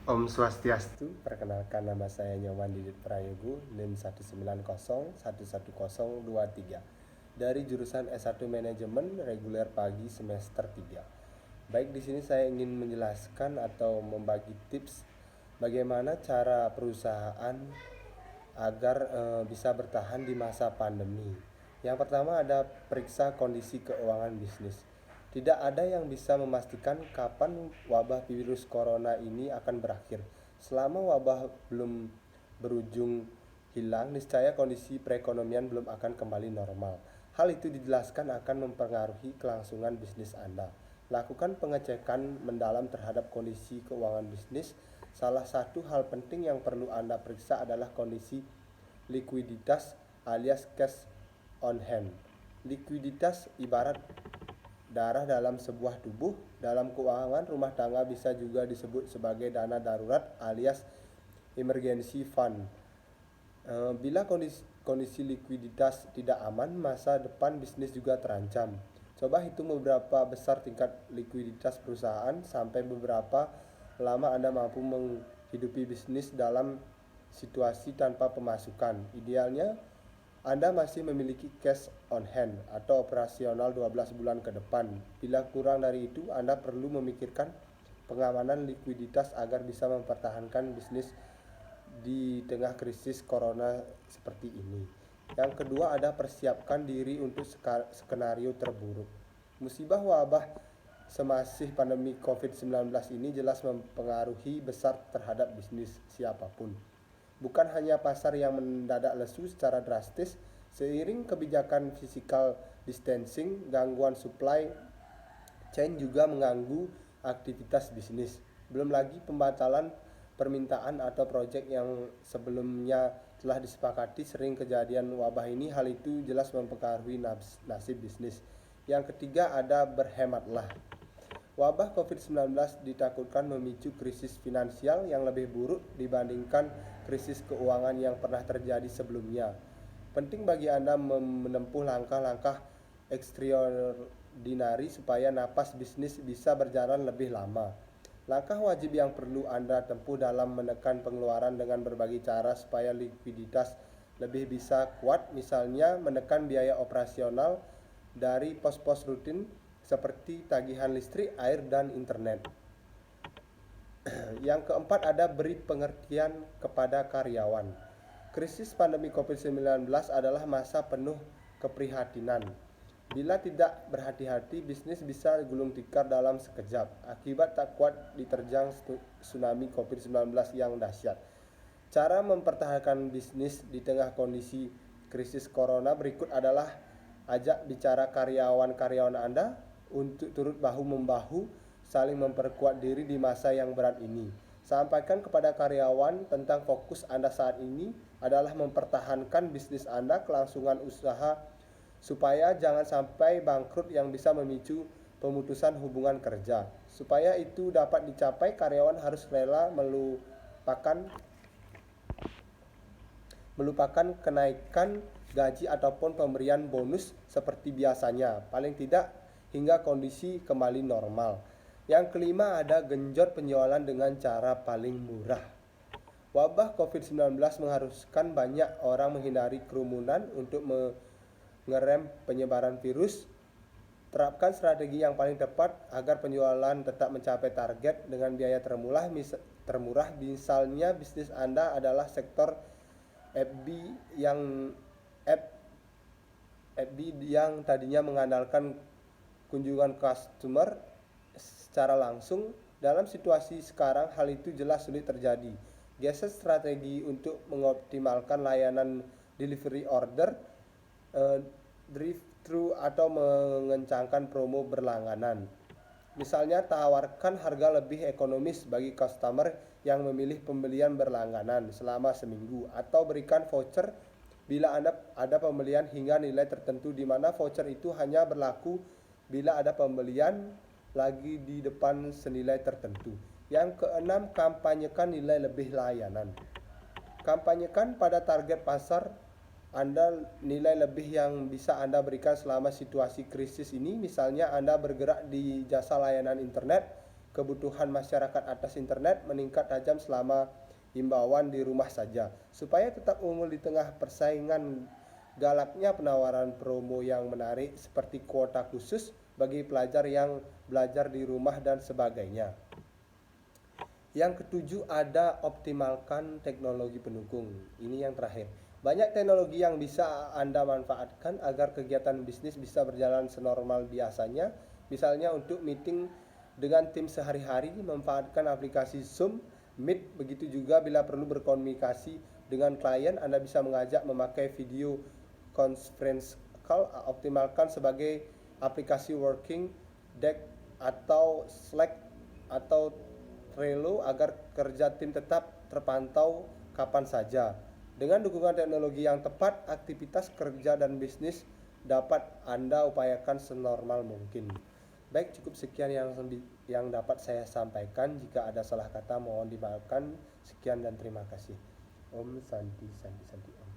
Om Swastiastu, perkenalkan nama saya Nyoman Didit Prayogo, NIM 190111023 dari jurusan S1 Manajemen Reguler Pagi semester 3. Baik, di sini saya ingin menjelaskan atau membagi tips bagaimana cara perusahaan agar bisa bertahan di masa pandemi. Yang pertama ada periksa kondisi keuangan bisnis. Tidak ada yang bisa memastikan kapan wabah virus corona ini akan berakhir. Selama wabah belum berujung hilang, niscaya kondisi perekonomian belum akan kembali normal. Hal itu dijelaskan akan mempengaruhi kelangsungan bisnis Anda. Lakukan pengecekan mendalam terhadap kondisi keuangan bisnis. Salah satu hal penting yang perlu Anda periksa adalah kondisi likuiditas alias cash on hand. Likuiditas ibarat darah dalam sebuah tubuh. Dalam keuangan rumah tangga bisa juga disebut sebagai dana darurat alias emergency fund. Bila kondisi likuiditas tidak aman, masa depan bisnis juga terancam. Coba hitung beberapa besar tingkat likuiditas perusahaan sampai beberapa lama Anda mampu menghidupi bisnis dalam situasi tanpa pemasukan. Idealnya Anda masih memiliki cash on hand atau operasional 12 bulan ke depan. Bila kurang dari itu, Anda perlu memikirkan pengamanan likuiditas agar bisa mempertahankan bisnis di tengah krisis corona seperti ini. Yang kedua ada persiapkan diri untuk skenario terburuk. Musibah wabah semasih pandemi COVID-19 ini jelas mempengaruhi besar terhadap bisnis siapapun. Bukan hanya pasar yang mendadak lesu secara drastis, seiring kebijakan physical distancing, gangguan supply chain juga mengganggu aktivitas bisnis. Belum lagi pembatalan permintaan atau proyek yang sebelumnya telah disepakati. Sering kejadian wabah ini, hal itu jelas mempengaruhi nasib bisnis. Yang ketiga ada berhematlah. Wabah COVID-19 ditakutkan memicu krisis finansial yang lebih buruk dibandingkan krisis keuangan yang pernah terjadi sebelumnya. Penting bagi Anda menempuh langkah-langkah ekstraordinari supaya napas bisnis bisa berjalan lebih lama. Langkah wajib yang perlu Anda tempuh dalam menekan pengeluaran dengan berbagai cara supaya likuiditas lebih bisa kuat, misalnya menekan biaya operasional dari pos-pos rutin seperti tagihan listrik, air, dan internet. Yang keempat ada beri pengertian kepada karyawan. Krisis pandemi COVID-19 adalah masa penuh keprihatinan. Bila tidak berhati-hati, bisnis bisa gulung tikar dalam sekejap akibat tak kuat diterjang tsunami COVID-19 yang dahsyat. Cara mempertahankan bisnis di tengah kondisi krisis corona berikut adalah ajak bicara karyawan-karyawan Anda untuk turut bahu-membahu saling memperkuat diri di masa yang berat ini. Sampaikan kepada karyawan tentang fokus Anda saat ini adalah mempertahankan bisnis Anda, kelangsungan usaha supaya jangan sampai bangkrut yang bisa memicu pemutusan hubungan kerja. Supaya itu dapat dicapai, karyawan harus rela melupakan kenaikan gaji ataupun pemberian bonus seperti biasanya, paling tidak hingga kondisi kembali normal. Yang kelima ada genjot penjualan dengan cara paling murah. Wabah COVID-19 mengharuskan banyak orang menghindari kerumunan untuk mengerem penyebaran virus. Terapkan strategi yang paling tepat agar penjualan tetap mencapai target dengan biaya termurah. Misalnya bisnis Anda adalah sektor FB yang tadinya mengandalkan kunjungan customer secara langsung. Dalam situasi sekarang, hal itu jelas sulit terjadi. Geser strategi untuk mengoptimalkan layanan delivery order, drive-thru, atau mengencangkan promo berlangganan. Misalnya, tawarkan harga lebih ekonomis bagi customer yang memilih pembelian berlangganan selama seminggu, atau berikan voucher bila ada pembelian hingga nilai tertentu, di mana voucher itu hanya berlaku bila ada pembelian lagi di depan senilai tertentu. Yang keenam, kampanyekan nilai lebih layanan. Kampanyekan pada target pasar Anda nilai lebih yang bisa Anda berikan selama situasi krisis ini. Misalnya Anda bergerak di jasa layanan internet, kebutuhan masyarakat atas internet meningkat tajam selama himbauan di rumah saja. Supaya tetap unggul di tengah persaingan galaknya penawaran promo yang menarik seperti kuota khusus bagi pelajar yang belajar di rumah dan sebagainya. Yang ketujuh, ada optimalkan teknologi pendukung. Ini yang terakhir. Banyak teknologi yang bisa Anda manfaatkan agar kegiatan bisnis bisa berjalan senormal biasanya. Misalnya untuk meeting dengan tim sehari-hari, memanfaatkan aplikasi Zoom, Meet. Begitu juga bila perlu berkomunikasi dengan klien, Anda bisa mengajak memakai video conference call. Optimalkan sebagai aplikasi Working Deck atau Slack atau Trello agar kerja tim tetap terpantau kapan saja. Dengan dukungan teknologi yang tepat, aktivitas kerja dan bisnis dapat Anda upayakan senormal mungkin. Baik, cukup sekian yang dapat saya sampaikan. Jika ada salah kata mohon dimaafkan. Sekian dan terima kasih. Om Santi Santi Santi Om.